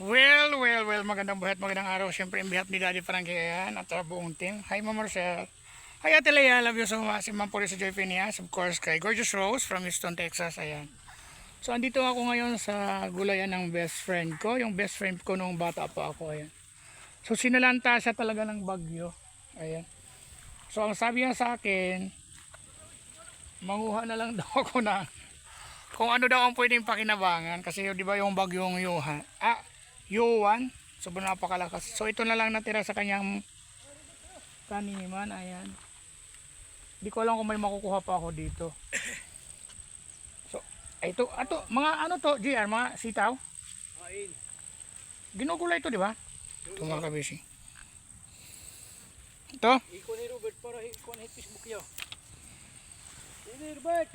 Well, magandang buhay at magandang araw. Siyempre, in behalf ni Daddy Frankie ayan, at our buong team. Hi, Ma'am Marcel. Hi, Ate Leia. Love you so much. Si Ma'am Puri sa Joy Phineas. Of course, kay Gorgeous Rose from Houston, Texas. Ayan. So, andito ako ngayon sa gulayan ng best friend ko. Yung best friend ko nung bata pa ako. Ayan. So, sinalanta siya talaga ng bagyo. Ayan. So, ang sabi niya sa akin, manguha na lang daw ako na kung ano daw ang pwedeng pakinabangan. Kasi, di ba yung bagyong Yuan, sobrang napakalakas. So ito na lang natira sa kanyang taniman. Ayan. Hindi ko alam kung may makukuha pa ako dito. So ito mga ano to, GR, mga sitaw. Ginugulay ito, di ba? Ito mga kabisi. Ito. Iko ni Robert para iko ni Facebook yo. Ini Robert.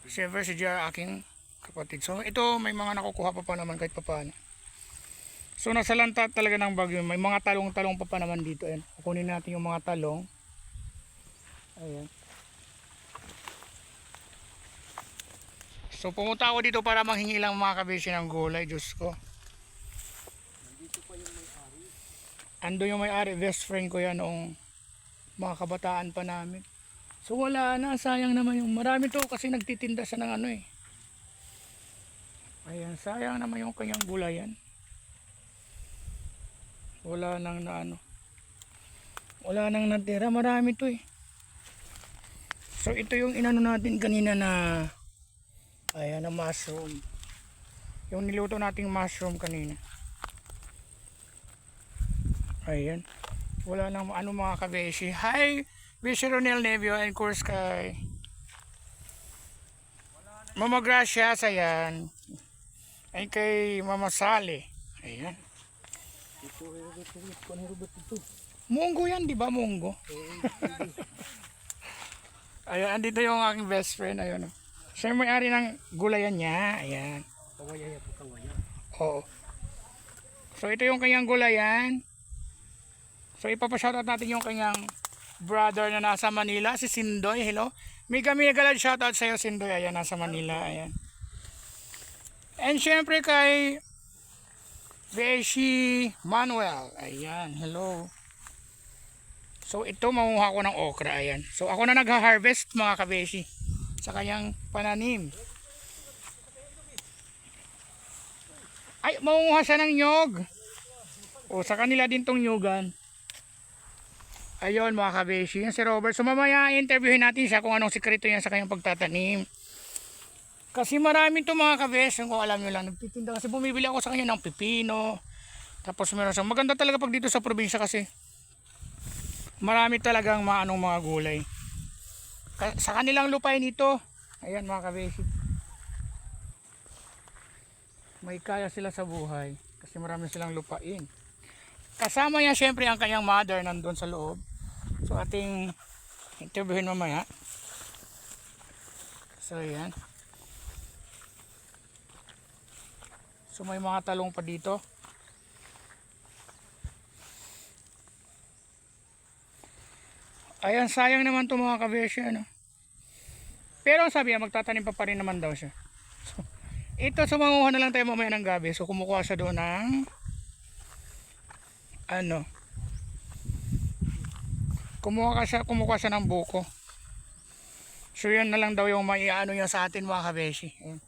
Siyempre si GR aking kapatid. So ito may mga nakukuha pa naman kahit papaano. So nasa lanta talaga ng bagyo. May mga talong-talong pa naman dito. Ayan. Kukunin natin yung mga talong. Ayan. So pumunta ako dito para manghingi lang mga kabisi ng gulay. Diyos ko. Nandito pa yung may-ari. Ando yung may-ari. Best friend ko yan noong mga kabataan pa namin. So wala na. Sayang naman yung marami to kasi nagtitinda siya ng ano eh. Ayan. Sayang naman yung kanyang gulayan. Wala nang wala nang natira, marami to eh. So ito yung inano natin kanina na ayan, na mushroom, yung niluto nating mushroom kanina. Ayan, wala nang ano mga kabeshi. Hi Beshi Ronel Nevio, and course kay Mama Gracias, ayan, ay kay Mama Sally. Ayan, Ito ni Robert ito. munggo yan, di ba? Munggo. Ayan, andito yung aking best friend. Ayun. Siya yung may-ari ng gulayan niya. Ayan. Kawaya ya kawaya. Oo. So ito yung kanyang gulayan. So ipapashoutout natin yung kanyang brother na nasa Manila, si Sindoy. Hello. Mega shoutout sa iyo, Sindoy. Ayan, nasa Manila. Ayan. And syempre kay Beshi Manuel. Ayan, hello. So ito manguha ko ng okra. Ayan. So ako na nagha-harvest mga kabeshi sa kanyang pananim. Ay, manguha siya ng nyog. O sa kanila din tong nyugan. Ayun mga kabeshi. Yan si Robert. So mamaya interviewin natin siya kung anong sikreto niya sa kanyang pagtatanim. Kasi marami to mga kabes, kung alam nyo lang, nagtitinda kasi bumibili ako sa kanya ng pipino. Tapos meron siyang maganda talaga pag dito sa probinsya kasi marami talagang mga gulay. Sa kanilang lupain ito, ayan mga kabes, may kaya sila sa buhay kasi marami silang lupain. Kasama niya syempre ang kanyang mother nandun sa loob. So ating interviewin mamaya. So ayan. So may mga talong pa dito. Ayan, sayang naman to mga kabeshi, ano. Pero sabi niya, magtatanim pa rin naman daw siya. So, ito, sumanguha na lang tayo mamaya ng gabi. So kumukuha siya doon ng kumukuha siya ng buko. So yan na lang daw yung maiano niya sa atin mga kabeshi. Ayan.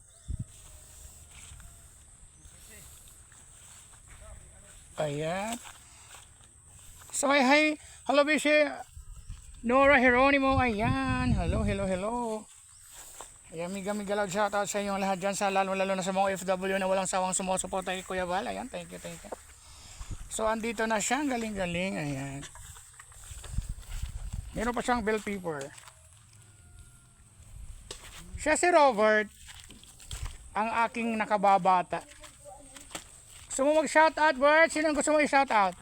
Ayan. So hi. Hello Beshi. Nora Heronimo. Ayan. Hello. Ayan, miga loud shoutout sa inyong lahat dyan, sa lalo na sa mga OFW na walang sawang sumusuporta kay Kuya Val. Ayan, thank you. So andito na siya, galing. Ayan. Meron pa siyang bell pepper. Siya si Robert, ang aking nakababata. Gusto mo mag-shoutout, Bert? Sino gusto mo i-shoutout?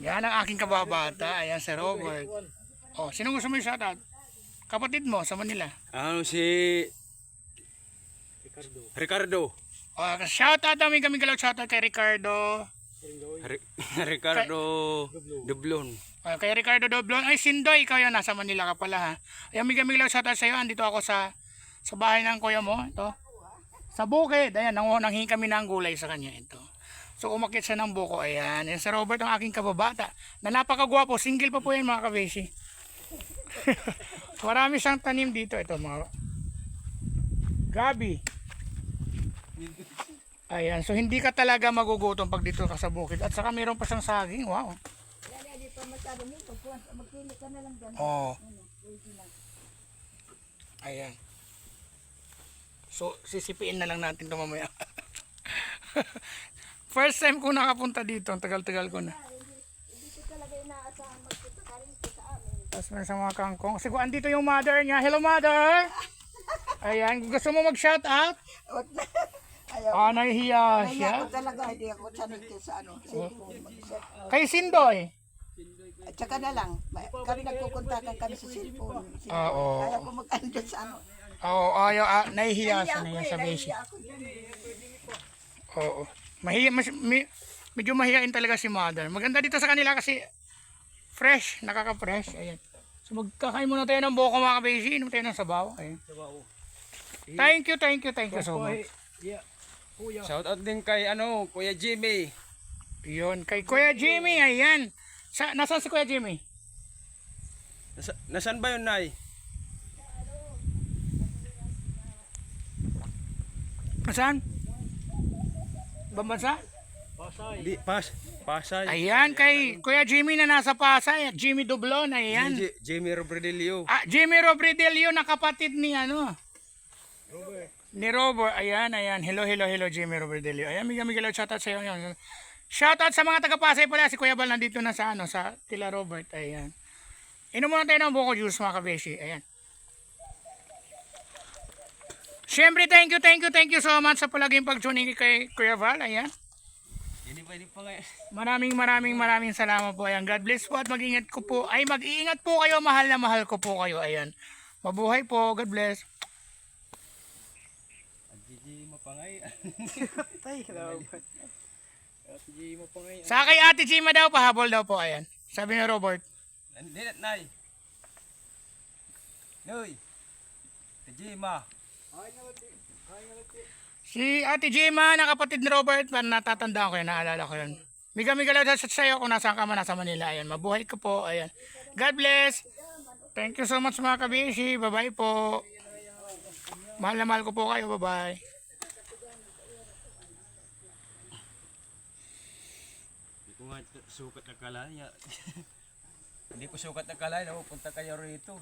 Yan ang aking kababata. Ayan si Robert. Oh, sino gusto mo i-shoutout? Kapatid mo sa Manila. Ano si Ricardo. Oh, shoutout namin kami galaw, shoutout kay Ricardo. Ricardo Dublon. Oh, kay Ricardo Doblon. Ay, Sindoy, ikaw yan. Nasa Manila ka pala ha. Ayan, miga shoutout sa iyo. Andito ako sa bahay ng kuya mo. Ito. Sa bukid, ayan, nanghingi kami ng gulay sa kanya ito. So umakyat siya ng buko, ayan. Yan si Robert ang aking kababata. Na napakagwapo, single pa po yan mga kabeshi. Marami siyang tanim dito, ito mga gabi. Ayan, so hindi ka talaga magugutom pag dito ka sa bukid. At saka mayroon pa siyang saging, wow. Oh. Ayan. So, sisipiin na lang natin ito mamaya. First time ko nakapunta dito. Ang tagal-tagal ko na. Tapos meron sa mga kangkong. Kasi andito yung mother niya. Hello, mother! Ayan. Gusto mo mag-shout out? Ah, nahihiya siya. Ako talaga, hindi ako sanay sa ano. Cellphone. Kay Sindoy. At saka na lang, kami nagkukontakan kami sa cellphone. Oo. Kaya ko mag-ano sa ano. Oo, ayaw. Nahihiya siya na yan sa beshi. Oo. Medyo mahihain talaga si mother. Maganda dito sa kanila kasi fresh, nakaka-fresh. Ayan. So magkakain muna tayo ng buko mga kabeshi. Inom tayo ng sabaw. Ayan. Thank you so much. Yeah. Kuya. Shout out din kay Kuya Jimmy. Yun, kay Kuya Jimmy, ayan. Nasaan si Kuya Jimmy? Nasaan ba yun, Nay? Nasaan? Bambansa? Pasay. Di, Pasay. Ayan, kay Kuya Jimmy na nasa Pasay. Jimmy Dublon, ayan. Jimmy Robredelio. Jimmy Robredelio na kapatid ni ni Robert. Ayan. Hello, Jimmy Robredelio. Ayan, Miguel, shoutout sa iyo. Shoutout sa mga taga-Pasay pala. Si Kuya Bal nandito na sa Tila Robert. Ayan. Inom muna tayo ng buko juice mga kabeshi. Ayan. Siyempre, thank you so much sa palaging pag-tuning kay Kuya Val. Ayan. Hindi pa nga. Maraming salamat po. Ayan. God bless po at mag-ingat po kayo. Mahal na mahal ko po kayo. Ayan. Mabuhay po. God bless. Gigi mapangay. Tay, salamat. Ate G mo pa ngayon. Sa kay Ate Gima daw, pahabol daw po. Ayan. Sabi ni Robert. Hindi, Nay. Noy. Jima. Si Ate Gima, na kapatid ni Robert, natatandaan ko yan, naalala ko yan. Miga lang sa sa'yo kung nasaan ka man, nasa Manila. Ayan, mabuhay ko po. Ayan. God bless. Thank you so much mga kabishi. Bye-bye po. Mahal na mahal ko po kayo. Bye-bye. Hindi ko nga sukat na kalaya. Hindi ko sukat na kalaya na pupunta kayo rito.